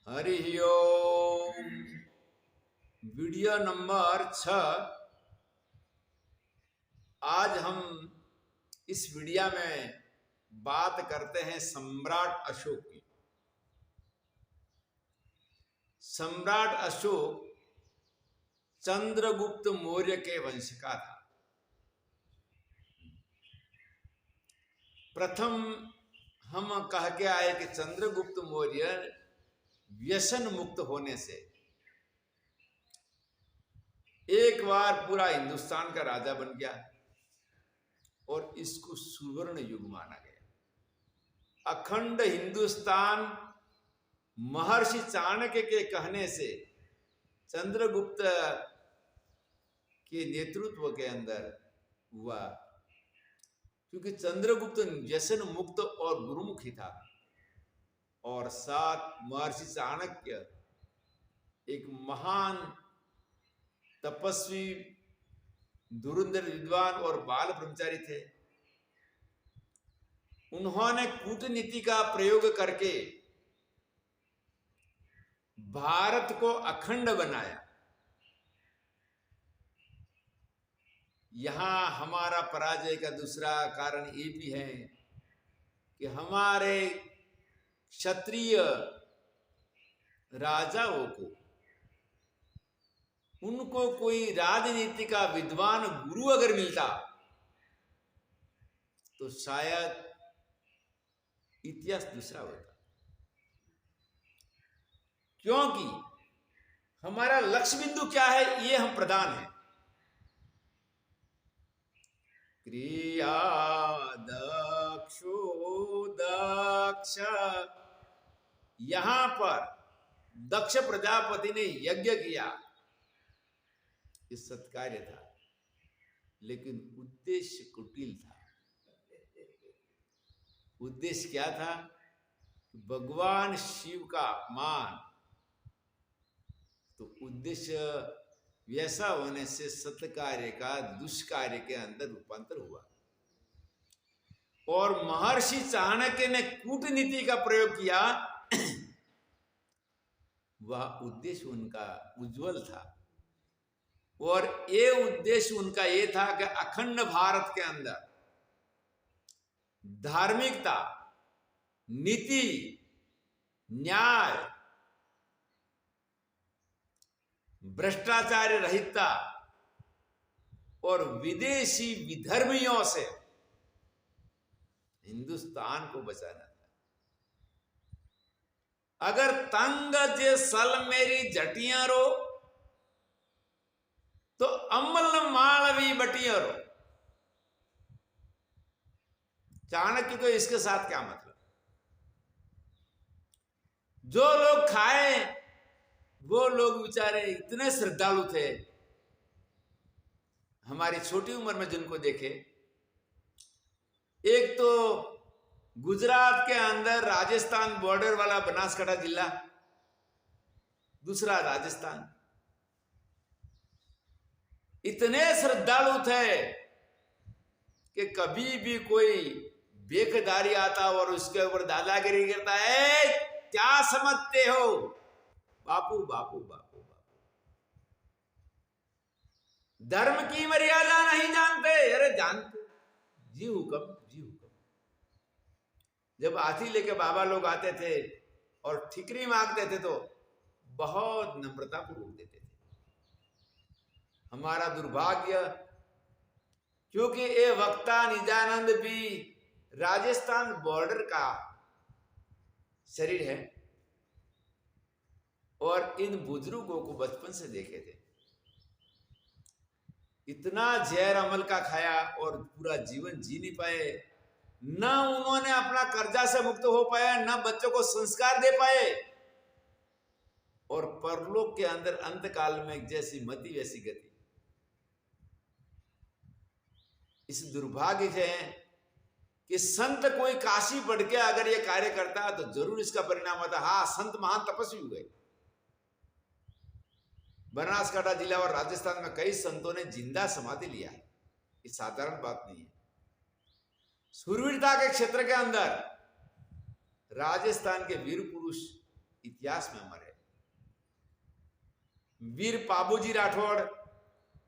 हरि ओम। Video number 6। आज हम इस वीडियो में बात करते हैं सम्राट अशोक की। सम्राट अशोक चंद्रगुप्त मौर्य के वंश का था। प्रथम हम कह के आए कि चंद्रगुप्त मौर्य व्यसन मुक्त होने से एक बार पूरा हिंदुस्तान का राजा बन गया और इसको सुवर्ण युग माना गया। अखंड हिंदुस्तान महर्षि चाणक्य के कहने से चंद्रगुप्त के नेतृत्व के अंदर हुआ, क्योंकि चंद्रगुप्त व्यसन मुक्त और गुरुमुखी था और साथ महर्षि चाणक्य एक महान तपस्वी, धुरंधर विद्वान और बाल ब्रह्मचारी थे। उन्होंने कूटनीति का प्रयोग करके भारत को अखंड बनाया। यहां हमारा पराजय का दूसरा कारण ये भी है कि हमारे क्षत्रिय राजाओं को, उनको कोई राजनीति का विद्वान गुरु अगर मिलता तो शायद इतिहास दूसरा होता, क्योंकि हमारा लक्ष्य बिंदु क्या है ये हम प्रधान है। क्रिया दक्षो दक्ष, यहां पर दक्ष प्रजापति ने यज्ञ किया, ये सत्कार्य था, लेकिन उद्देश्य कुटिल था। उद्देश्य क्या था? भगवान शिव का अपमान। तो उद्देश्य वैसा होने से सत्कार्य का दुष्कार्य के अंदर रूपांतर हुआ और महर्षि चाणक्य ने कूटनीति का प्रयोग किया। वह उद्देश्य उनका उज्जवल था और ये उद्देश्य उनका ये था कि अखंड भारत के अंदर धार्मिकता, नीति, न्याय, भ्रष्टाचार रहितता और विदेशी विधर्मियों से हिंदुस्तान को बचाना था। अगर तंग जे सल मेरी जटियां रो तो अमल मालवी बटियारो। चाणक्य को इसके साथ क्या मतलब? जो लोग खाए वो लोग बेचारे इतने श्रद्धालु थे, हमारी छोटी उम्र में जिनको देखे, एक तो गुजरात के अंदर राजस्थान बॉर्डर वाला बनासकांठा जिला, दूसरा राजस्थान, इतने श्रद्धालु थे कि कभी भी कोई बेखदारी आता और उसके ऊपर दादागिरी करता है, क्या समझते हो बापू बापू बापू बापू, धर्म की मर्यादा नहीं जानते। अरे जानते, जी हुक्म जी हुक्म। जब हाथी लेके बाबा लोग आते थे और ठिकरी मांगते थे तो बहुत नम्रता पूर्वक देते थे। हमारा दुर्भाग्य, क्योंकि ये वक्ता निजानंद भी राजस्थान बॉर्डर का शरीर है और इन बुजुर्गों को बचपन से देखे थे। इतना जहर अमल का खाया और पूरा जीवन जी नहीं पाए, न उन्होंने अपना कर्जा से मुक्त हो पाया, न बच्चों को संस्कार दे पाए और परलोक के अंदर अंत काल में जैसी मति वैसी गति। इस दुर्भाग्य से कि संत कोई काशी बढ़ के अगर ये कार्य करता तो जरूर इसका परिणाम होता। हाँ, संत महान तपस्वी हुए। बनासकांठा जिला और राजस्थान में कई संतों ने जिंदा समाधि लिया है, ये साधारण बात नहीं है। शूरवीरता के क्षेत्र के अंदर राजस्थान के वीर पुरुष इतिहास में अमर है। वीर पाबूजी राठौड़,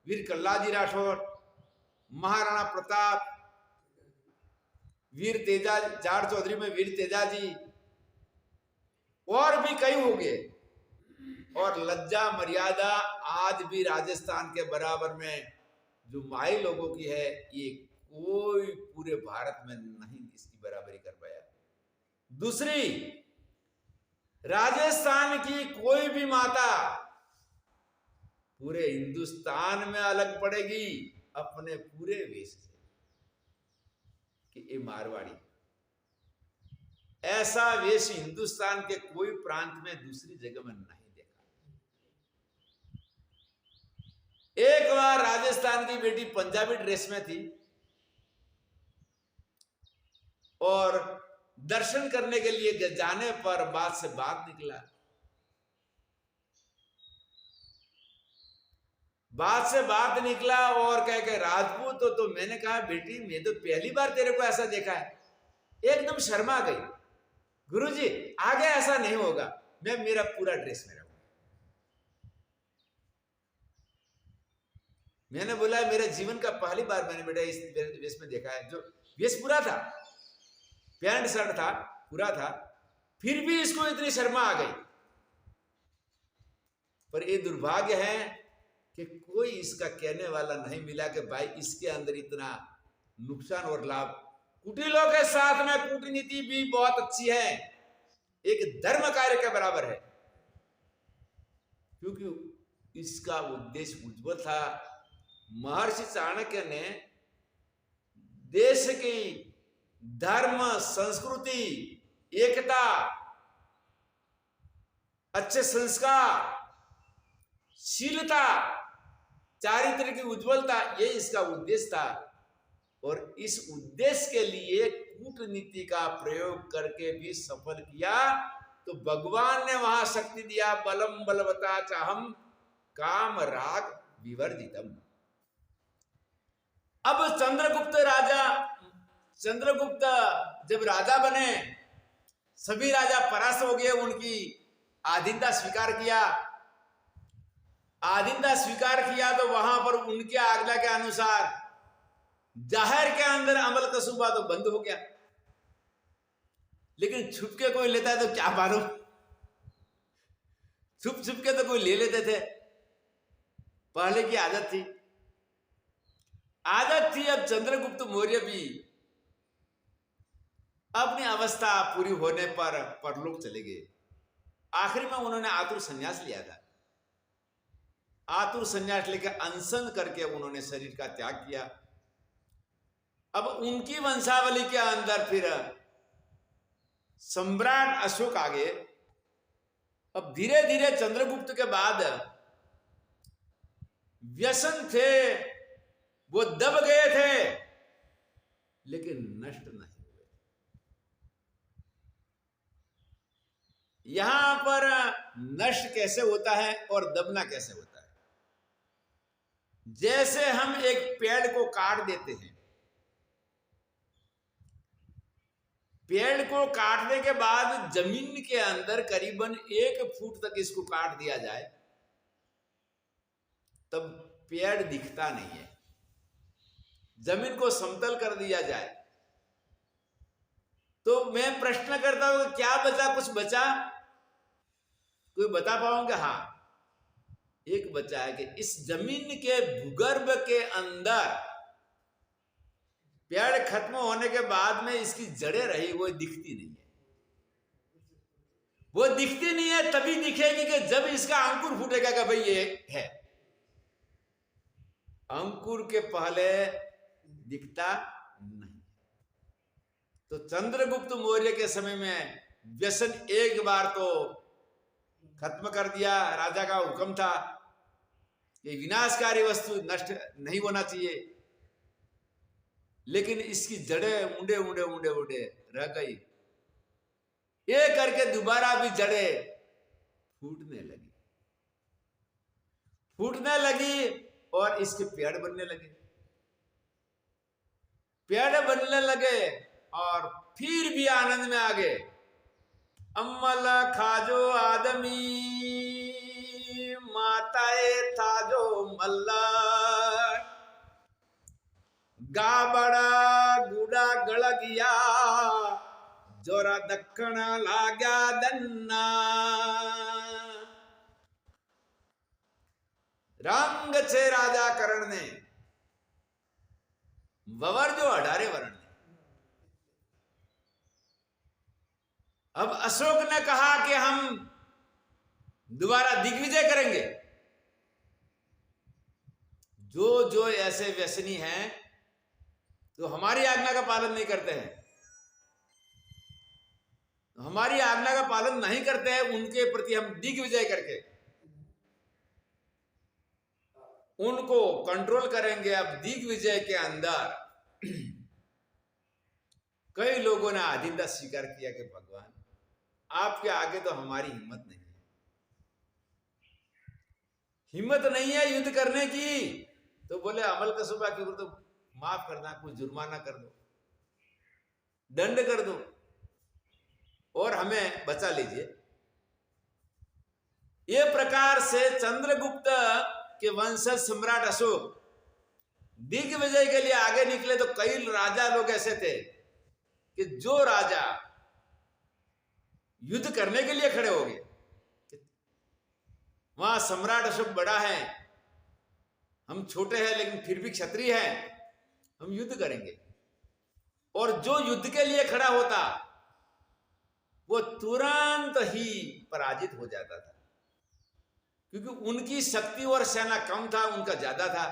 वीर कल्लाजी राठौड़, महाराणा प्रताप, वीर तेजा, जाट चौधरी में वीर तेजाजी, और भी कई हो गए। और लज्जा मर्यादा आज भी राजस्थान के बराबर में जो माई लोगों की है, ये कोई पूरे भारत में नहीं इसकी बराबरी कर पाया। दूसरी, राजस्थान की कोई भी माता पूरे हिंदुस्तान में अलग पड़ेगी अपने पूरे वेश से कि ये मारवाड़ी। ऐसा वेश हिंदुस्तान के कोई प्रांत में दूसरी जगह में नहीं देखा। एक बार राजस्थान की बेटी पंजाबी ड्रेस में थी और दर्शन करने के लिए जाने पर बात से बात निकला। बात से बात निकला और कह के राजपूत तो मैंने कहा बेटी मैं तो पहली बार तेरे को ऐसा देखा है। एकदम शर्मा गई। गुरुजी आगे ऐसा नहीं होगा, मैं मेरा पूरा ड्रेस में रहूंगा। मैंने बोला मेरे जीवन का पहली बार मैंने बेटा इस वेश में देखा है। जो वेश पूरा था, पैंट शर्ट था, पूरा था, फिर भी इसको इतनी शर्मा आ गई। पर ये दुर्भाग्य है कि कोई इसका कहने वाला नहीं मिला कि भाई इसके अंदर इतना नुकसान और लाभ। कुटिलों के साथ में कूटनीति भी बहुत अच्छी है, एक धर्म कार्य के बराबर है, क्योंकि इसका उद्देश्य उज्जवल था। महर्षि चाणक्य ने देश की धर्म, संस्कृति, एकता, अच्छे संस्कार, शीलता, चारित्र की उज्जवलता, ये इसका उद्देश्य था। और इस उद्देश्य के लिए कूटनीति का प्रयोग करके भी सफल किया तो भगवान ने वहां शक्ति दिया। बलम बलवता चाहम काम राग विवर्जितम। अब चंद्रगुप्त जब राजा बने, सभी राजा परास्त हो गए, उनकी आधीनता स्वीकार किया। आधीनता स्वीकार किया तो वहां पर उनके आज्ञा के अनुसार जाहिर के अंदर अमल का सूबा तो बंद हो गया। लेकिन छुप के कोई लेता है तो क्या मालूम, छुप छुप के तो कोई ले लेते थे। पहले की आदत थी। अब चंद्रगुप्त मौर्य भी अपनी अवस्था पूरी होने पर परलोक चले गए। आखिर में उन्होंने आतुर संन्यास लिया था। आतुर संन्यास लेकर अनशन करके उन्होंने शरीर का त्याग किया। अब उनकी वंशावली के अंदर फिर सम्राट अशोक आ गए। अब धीरे धीरे चंद्रगुप्त के बाद व्यसन थे, वो दब गए थे, लेकिन नष्ट नहीं हुए। यहां पर नष्ट कैसे होता है और दबना कैसे होता है? जैसे हम एक पेड़ को काट देते हैं, पेड़ को काटने के बाद जमीन के अंदर करीबन 1 फुट तक इसको काट दिया जाए तब पेड़ दिखता नहीं है। जमीन को समतल कर दिया जाए तो मैं प्रश्न करता हूं क्या बचा? कुछ बचा? कोई बता पाओगे? हाँ, एक बचा है कि इस जमीन के भूगर्भ के अंदर पेड़ खत्म होने के बाद में इसकी जड़ें रही, वो दिखती नहीं है। वो दिखती नहीं है तभी दिखेगी कि जब इसका अंकुर फूटेगा कि भाई ये है। अंकुर के पहले दिखता नहीं। तो चंद्रगुप्त मौर्य के समय में व्यसन एक बार तो खत्म कर दिया। राजा का हुक्म था कि विनाशकारी वस्तु नष्ट नहीं होना चाहिए, लेकिन इसकी जड़ें ऊंडे ऊंडे ऊंडे ऊंडे रह गई। ये करके दोबारा भी जड़ें फूटने लगी और इसके पेड़ बनने लगे और फिर भी आनंद में आ गए। अम्मल खाजो आदमी माताए था जो मल्ला गा बड़ा गुड़ा गड़ गया जोरा दखण लाग्या दन्ना रंग छे राजा करण ने ववर जो 18 वरण ने। अब अशोक ने कहा कि हम दोबारा दिग्विजय करेंगे। जो जो ऐसे व्यसनी हैं तो हमारी आज्ञा का पालन नहीं करते हैं, हमारी आज्ञा का पालन नहीं करते हैं, उनके प्रति हम दिग्विजय करके उनको कंट्रोल करेंगे। अब दिग्विजय के अंदर कई लोगों ने आदिंदा स्वीकार किया कि भगवान आपके आगे तो हमारी हिम्मत नहीं है, हिम्मत नहीं है युद्ध करने की। तो बोले अमल कसुबा के ऊपर तो माफ करना, कुछ जुर्माना कर दो, दंड कर दो और हमें बचा लीजिए। ये प्रकार से चंद्रगुप्त के वंशज सम्राट अशोक दिग्विजय के लिए आगे निकले। तो कई राजा लोग ऐसे थे कि जो राजा युद्ध करने के लिए खड़े हो गए, वहां सम्राट अशोक बड़ा है, हम छोटे हैं लेकिन फिर भी क्षत्रिय हैं, हम युद्ध करेंगे। और जो युद्ध के लिए खड़ा होता वो तुरंत ही पराजित हो जाता था, क्योंकि उनकी शक्ति और सेना कम था, उनका ज्यादा था।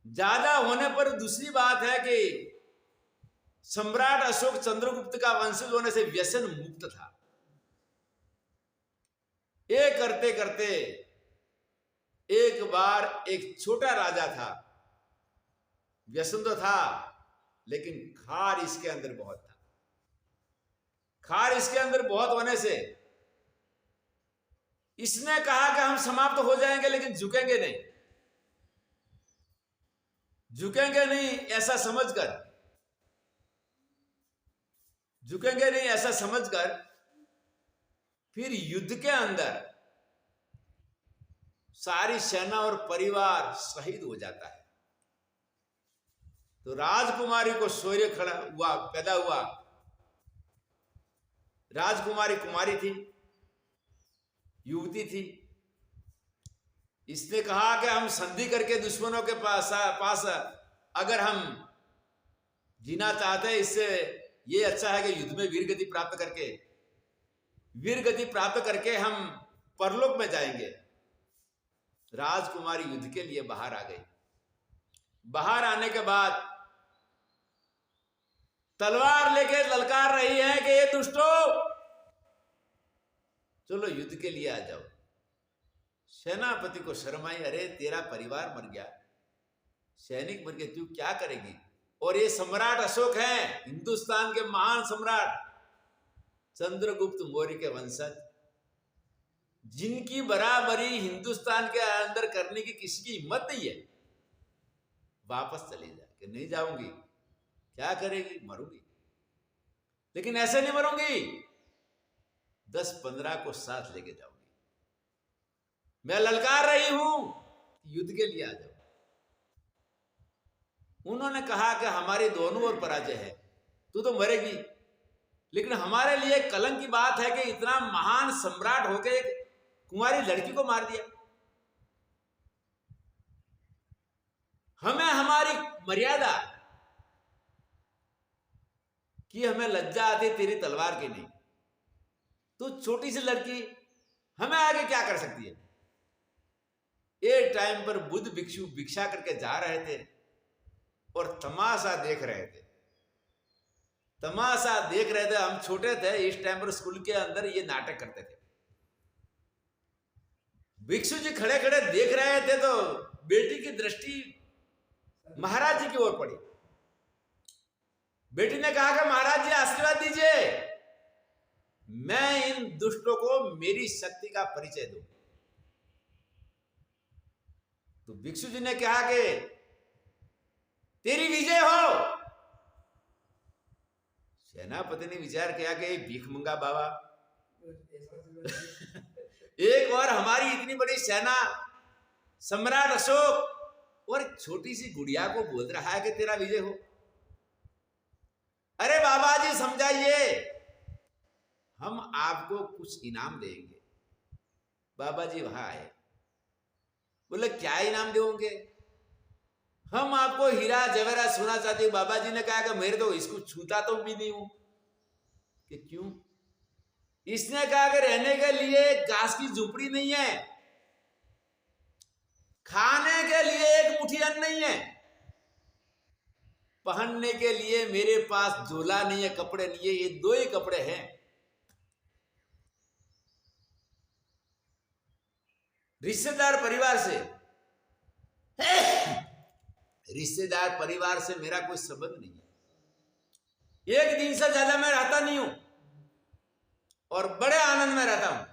ज्यादा होने पर दूसरी बात है कि सम्राट अशोक चंद्रगुप्त का वंशज होने से व्यसन मुक्त था। ये करते करते एक बार एक छोटा राजा था, व्यसन तो था लेकिन खार इसके अंदर बहुत था। खार इसके अंदर बहुत होने से इसने कहा कि हम समाप्त हो जाएंगे लेकिन झुकेंगे नहीं, झुकेंगे नहीं ऐसा समझकर, झुकेंगे नहीं ऐसा समझकर फिर युद्ध के अंदर सारी सेना और परिवार शहीद हो जाता है। तो राजकुमारी को शौर्य खड़ा हुआ, पैदा हुआ। राजकुमारी कुमारी थी, युवती थी। इसने कहा कि हम संधि करके दुश्मनों के पास अगर हम जीना चाहते हैं, इससे ये अच्छा है कि युद्ध में वीर गति प्राप्त करके, वीर गति प्राप्त करके हम परलोक में जाएंगे। राजकुमारी युद्ध के लिए बाहर आ गई। बाहर आने के बाद तलवार लेके ललकार रही है कि ये दुष्टो चलो युद्ध के लिए आ जाओ। सेनापति को शर्म आई, अरे तेरा परिवार मर गया, सैनिक मर गए, तू क्या करेगी? और ये सम्राट अशोक है, हिंदुस्तान के महान सम्राट चंद्रगुप्त मौर्य के वंशज, जिनकी बराबरी हिंदुस्तान के अंदर करने की किसी की हिम्मत नहीं है। वापस चले जा कि नहीं जाऊंगी, क्या करेगी? मरूंगी, लेकिन ऐसे नहीं मरूंगी, 10-15 को साथ लेके जाऊंगी। मैं ललकार रही हूं, युद्ध के लिए आ जाओ। उन्होंने कहा कि हमारी दोनों ओर पराजय है, तू तो मरेगी, लेकिन हमारे लिए कलंक की बात है कि इतना महान सम्राट होकर एक कुंवारी लड़की को मार दिया। हमें हमारी मर्यादा कि हमें लज्जा आती तेरी तलवार की नहीं, तू छोटी सी लड़की हमें आगे क्या कर सकती है? एक टाइम पर बुद्ध भिक्षु भिक्षा करके जा रहे थे और तमाशा देख रहे थे, तमाशा देख रहे थे। हम छोटे थे, इस टाइम पर स्कूल के अंदर ये नाटक करते थे। भिक्षु जी खड़े खड़े देख रहे थे तो बेटी की दृष्टि महाराज जी की ओर पड़ी। बेटी ने कहा कि महाराज जी आशीर्वाद दीजिए, मैं इन दुष्टों को मेरी शक्ति का परिचय दूं। तो भिक्षु जी ने कहा कि तेरी विजय हो। सेनापति ने विचार किया कि भीख मंगा बाबा एक और हमारी इतनी बड़ी सेना, सम्राट अशोक, और छोटी सी गुड़िया को बोल रहा है कि तेरा विजय हो। अरे बाबा जी समझाइए, हम आपको कुछ इनाम देंगे। बाबा जी वहां आए, बोले क्या इनाम दोगे? हम आपको हीरा जवेरा सोना चाहते। बाबा जी ने कहा कि मेरे तो इसको छूता तो भी नहीं हूं। कि क्यों? इसने कहा कि रहने के लिए घास की झोपड़ी नहीं है, खाने के लिए एक मुट्ठी अन्न नहीं है, पहनने के लिए मेरे पास झोला नहीं है, कपड़े नहीं है, ये दो ही कपड़े हैं। रिश्तेदार परिवार से रिश्तेदार परिवार से मेरा कोई संबंध नहीं है। एक दिन से ज्यादा मैं रहता नहीं हूं और बड़े आनंद में रहता हूं।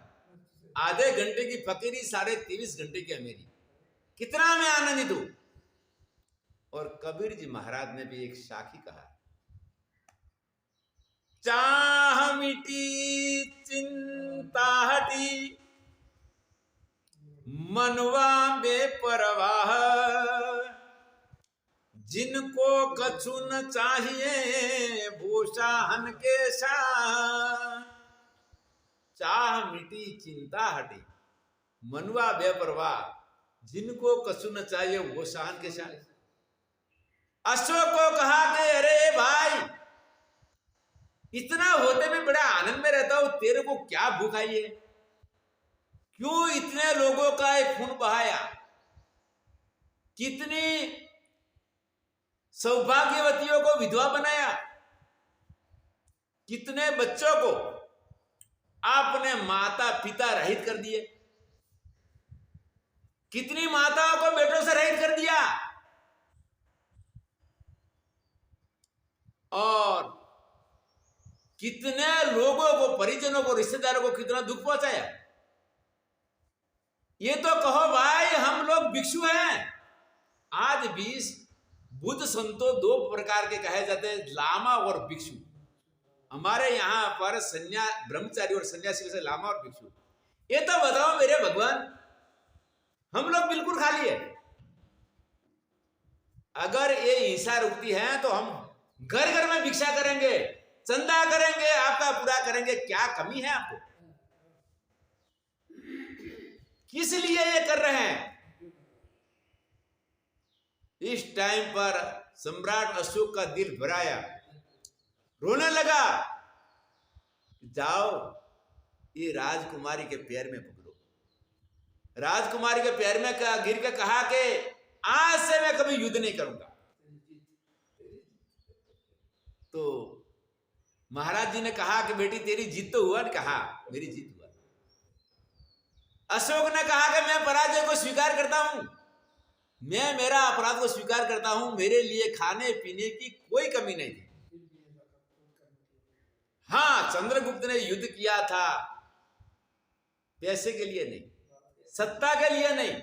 आधे घंटे की फकीरी 23.5 घंटे की अमीरी, कितना मैं आनंदित हूं। और कबीर जी महाराज ने भी एक साखी कहा, चाह मिटी चिंता हटी, मनवा बेपरवाह, जिनको कछु न चाहिए भूषाहन के शाह। चाह मिटी चिंता हटी, मनवा बेपरवाह, जिनको कछु न चाहिए वो शाहन के शाह। अशोक को कहा कि अरे भाई, इतना होते में बड़ा आनंद में रहता हूं, तेरे को क्या भूख आई है? क्यों इतने लोगों का एक खून बहाया? कितनी सौभाग्यवतियों को विधवा बनाया? कितने बच्चों को आपने माता पिता रहित कर दिए? कितनी माताओं को बेटों से रहित कर दिया? और कितने लोगों को, परिजनों को, रिश्तेदारों को कितना दुख पहुंचाया? ये तो कहो भाई, हम लोग भिक्षु हैं। आज भी बुद्ध संतो दो प्रकार के कहे जाते हैं, लामा और भिक्षु। हमारे यहां पर ब्रह्मचारी और सन्यासी से लामा और भिक्षु। ये तो बताओ मेरे भगवान, हम लोग बिल्कुल खाली है। अगर ये हिंसा रुकती है तो हम घर घर में भिक्षा करेंगे, चंदा करेंगे, आपका पूरा करेंगे। क्या कमी है आपको? किस लिए ये कर रहे हैं? इस टाइम पर सम्राट अशोक का दिल भराया, रोने लगा। जाओ ये राजकुमारी के पैर में पकड़ो। राजकुमारी के पैर में गिर के कहा कि आज से मैं कभी युद्ध नहीं करूंगा। तो महाराज जी ने कहा कि बेटी तेरी जीत तो हुआ। कहा मेरी जीत हुआ। अशोक ने कहा कि मैं पराजय को स्वीकार करता हूं, मैं मेरा अपराध को स्वीकार करता हूं। मेरे लिए खाने पीने की कोई कमी नहीं थी। हाँ, चंद्रगुप्त ने युद्ध किया था पैसे के लिए नहीं, सत्ता के लिए नहीं,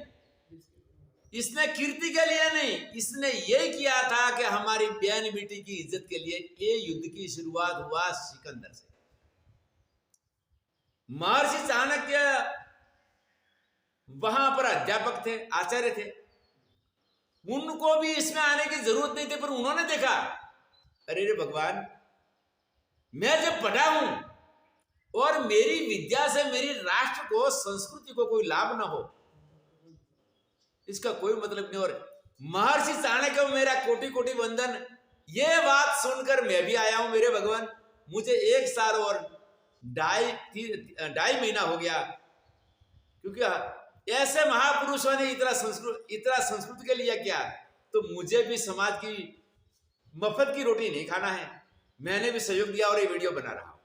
इसने कीर्ति के लिए नहीं, इसने ये किया था कि हमारी बहन बेटी की इज्जत के लिए। ये युद्ध की शुरुआत हुआ सिकंदर से। महर्षि चाणक्य वहां पर अध्यापक थे, आचार्य थे, उनको भी इसमें आने की जरूरत नहीं थी, पर उन्होंने देखा अरे रे भगवान, मैं जब पढ़ा हूं और मेरी विद्या से मेरी राष्ट्र को, संस्कृति को कोई लाभ ना हो, इसका कोई मतलब नहीं। और महर्षि चाणक्य को मेरा कोटि कोटि वंदन। ये बात सुनकर मैं भी आया हूं मेरे भगवान। मुझे 1 साल और 2.5 महीना हो गया, क्योंकि ऐसे महापुरुषों ने इतना संस्कृत के लिए किया, तो मुझे भी समाज की मफत की रोटी नहीं खाना है। मैंने भी सहयोग दिया और ये वीडियो बना रहा हूं।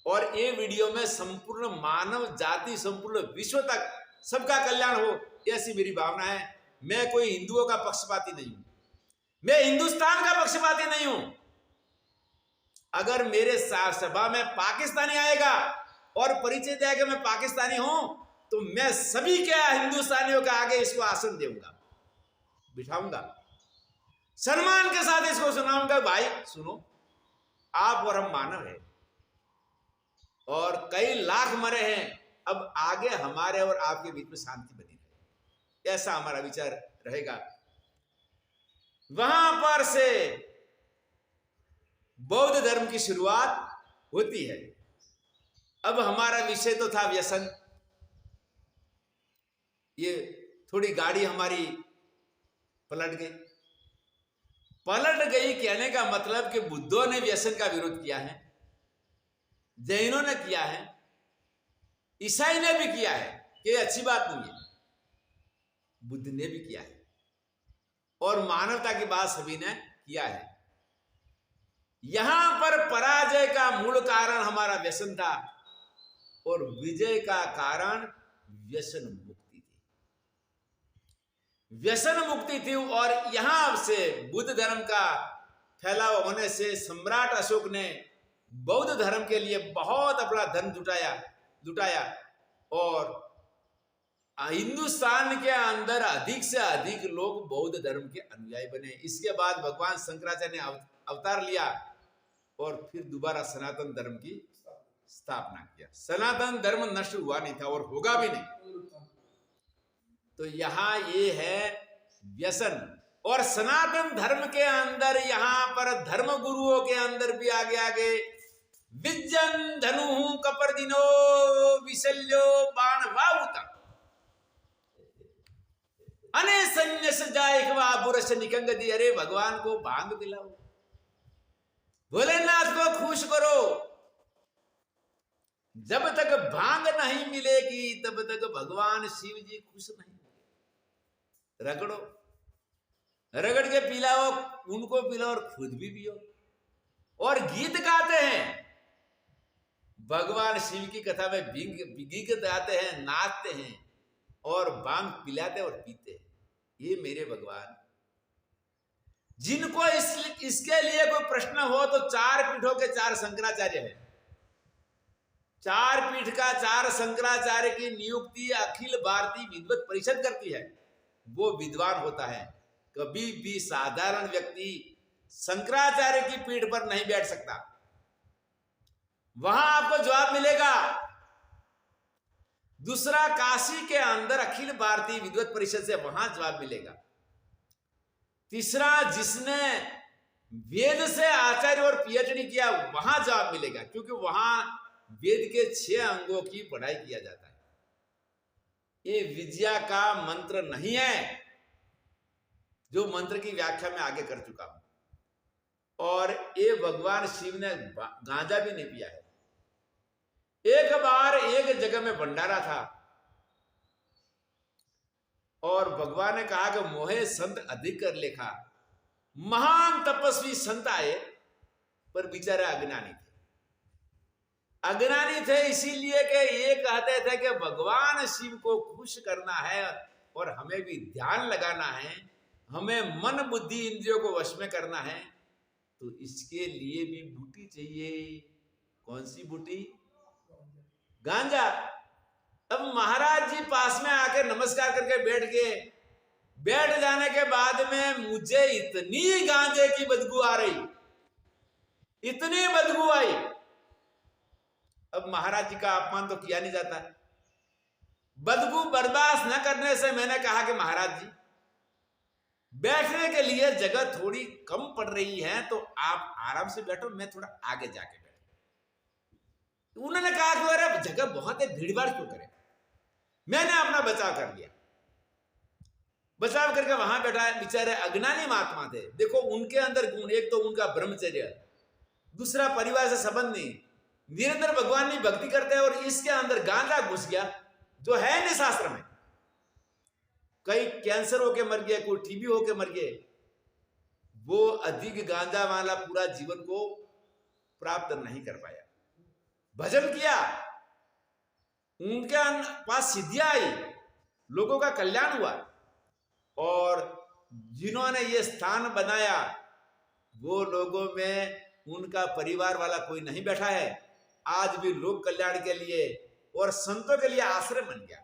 और ये वीडियो में संपूर्ण मानव जाति, संपूर्ण विश्व तक सबका कल्याण हो, ऐसी मेरी भावना है। मैं कोई हिंदुओं का पक्षपाती नहीं हूं, मैं हिंदुस्तान का पक्षपाती नहीं हूं। अगर मेरे सभा में पाकिस्तानी आएगा और परिचय देगा कि मैं पाकिस्तानी हूं, तो मैं सभी के हिंदुस्तानियों के आगे इसको आसन दूंगा, बिठाऊंगा, सम्मान के साथ इसको सुनाऊंगा। भाई सुनो, आप और हम मानव है, और कई लाख मरे हैं, अब आगे हमारे और आपके बीच में शांति बनी रहे, ऐसा हमारा विचार रहेगा। वहां पर से बौद्ध धर्म की शुरुआत होती है। अब हमारा विषय तो था व्यसन। ये थोड़ी गाड़ी हमारी पलट गई कहने का मतलब कि बुद्धों ने व्यसन का विरोध किया है, जैनों ने किया है, ईसाई ने भी किया है, कि अच्छी बात नहीं है, बुद्ध ने भी किया है, और मानवता की बात सभी ने किया है। यहां पर पराजय का मूल कारण हमारा व्यसन था और विजय का कारण व्यसन मुक्ति थी। व्यसन मुक्ति थी, और यहां से बुद्ध धर्म का फैलाव होने से सम्राट अशोक ने बौद्ध धर्म के लिए बहुत अपना धन जुटाया और हिंदुस्तान के अंदर अधिक से अधिक लोग बौद्ध धर्म के अनुयायी बने। इसके बाद भगवान शंकराचार्य ने अवतार लिया और फिर दोबारा सनातन धर्म की स्थापना किया। सनातन धर्म नष्ट हुआ नहीं था और होगा भी नहीं। तो यहां ये है व्यसन, और सनातन धर्म के अंदर यहां पर धर्म गुरुओं के अंदर भी आगे विजन धनु कपर्दिनो विशल्यो बाण वाउता अने संन्यास जाए बुरस निकंग दी। अरे भगवान को भांग पिलाओ, भोलेनाथ को खुश करो। जब तक भांग नहीं मिलेगी तब तक भगवान शिव जी खुश नहीं होंगे। रगड़ के पिलाओ, उनको पिलाओ और खुद भी पियो, और गीत गाते हैं भगवान शिव की कथा में, गीत गाते हैं, नाचते हैं और भांग पिलाते और पीते हैं। ये मेरे भगवान। जिनको इसके लिए कोई प्रश्न हो तो 4 पीठों के 4 शंकराचार्य हैं। 4 पीठ का 4 शंकराचार्य की नियुक्ति अखिल भारतीय विद्वत परिषद करती है। वो विद्वान होता है। कभी भी साधारण व्यक्ति शंकराचार्य की पीठ पर नहीं बैठ सकता। वहां आपको जवाब मिलेगा। दूसरा, काशी के अंदर अखिल भारतीय विद्वत परिषद से वहां जवाब मिलेगा। तीसरा, जिसने वेद से आचार्य और पीएचडी किया, वहां जवाब मिलेगा, क्योंकि वहां वेद के 6 अंगों की पढ़ाई किया जाता है। ये विद्या का मंत्र नहीं है, जो मंत्र की व्याख्या में आगे कर चुका हूं। और ये भगवान शिव ने गांजा भी नहीं पिया है। एक बार एक जगह में भंडारा था और भगवान ने कहा कि मोहे संत अधिक कर लेखा। महान तपस्वी संत आए, पर बेचारे अज्ञानी थे इसीलिए कि ये कहते थे कि भगवान शिव को खुश करना है और हमें भी ध्यान लगाना है, हमें मन बुद्धि इंद्रियों को वश में करना है, तो इसके लिए भी बूटी चाहिए। कौन सी बूटी? गांजा। अब महाराज जी पास में आके नमस्कार करके बैठ गए। बैठ जाने के बाद में मुझे इतनी गांजे की बदबू आ रही, इतनी बदबू आई। अब महाराज जी का अपमान तो किया नहीं जाता। बदबू बर्दाश्त न करने से मैंने कहा कि महाराज जी, बैठने के लिए जगह थोड़ी कम पड़ रही है, तो आप आराम से बैठो, मैं थोड़ा आगे जाके बैठू। उन्होंने कहा कि अरे जगह बहुत है, भीड़ भाड़ क्यों करें। मैंने अपना बचाव कर लिया। बचाव करके वहां बैठा। बेचारे अज्ञानी महात्मा थे। देखो उनके अंदर गुण, एक तो उनका ब्रह्मचर्य, दूसरा परिवार से संबंध नहीं, निरंतर भगवान की भक्ति करते हैं, और इसके अंदर गांजा घुस गया, जो है नहीं शास्त्र में। कई कैंसर होके मर गए, कोई टीबी होके मर गए। वो अधिक गांजा वाला पूरा जीवन को प्राप्त नहीं कर पाया। भजन किया, उनके पास सिद्धियां आई, लोगों का कल्याण हुआ, और जिन्होंने ये स्थान बनाया वो लोगों में उनका परिवार वाला कोई नहीं बैठा है। आज भी लोक कल्याण के लिए और संतों के लिए आश्रय बन गया।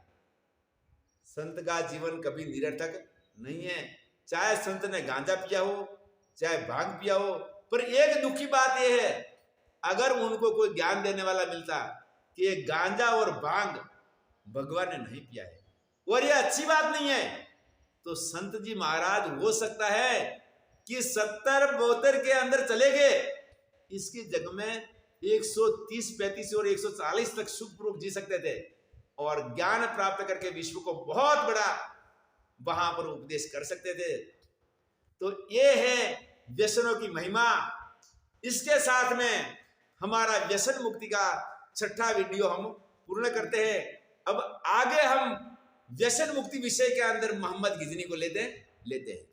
संत का जीवन कभी निरर्थक नहीं है, चाहे संत ने गांजा पिया हो, चाहे भांग पिया हो। पर एक दुखी बात यह है, अगर उनको कोई ज्ञान देने वाला मिलता कि ये गांजा और भांग भगवान ने नहीं पिया है और ये अच्छी बात नहीं है, तो संत जी महाराज हो सकता है कि 70-72 के अंदर चले गए, इसकी जगह में 130-35 और 140 तक सुखपूर्वक जी सकते थे और ज्ञान प्राप्त करके विश्व को बहुत बड़ा वहां पर उपदेश कर सकते थे। तो ये है व्यसनों की महिमा। इसके साथ में हमारा व्यसन मुक्ति का 6ठा वीडियो हम पूर्ण करते हैं। अब आगे हम व्यसन मुक्ति विषय के अंदर मोहम्मद गिजनी को लेते हैं।